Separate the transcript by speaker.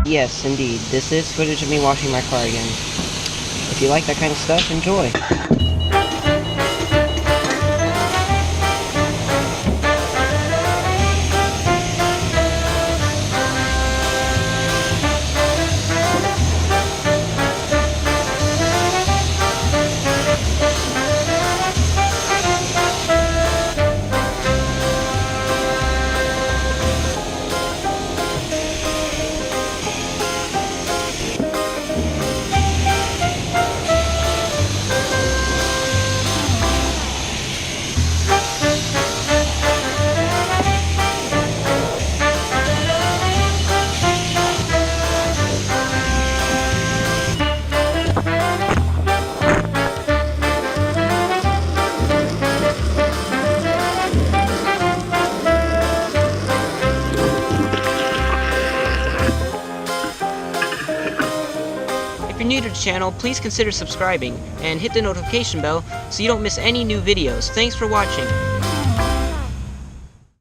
Speaker 1: Yes, indeed. This is footage of me washing my car again. If you like that kind of stuff, enjoy.
Speaker 2: If you're new to the channel, please consider subscribing and hit the notification bell so you don't miss any new videos. Thanks for watching.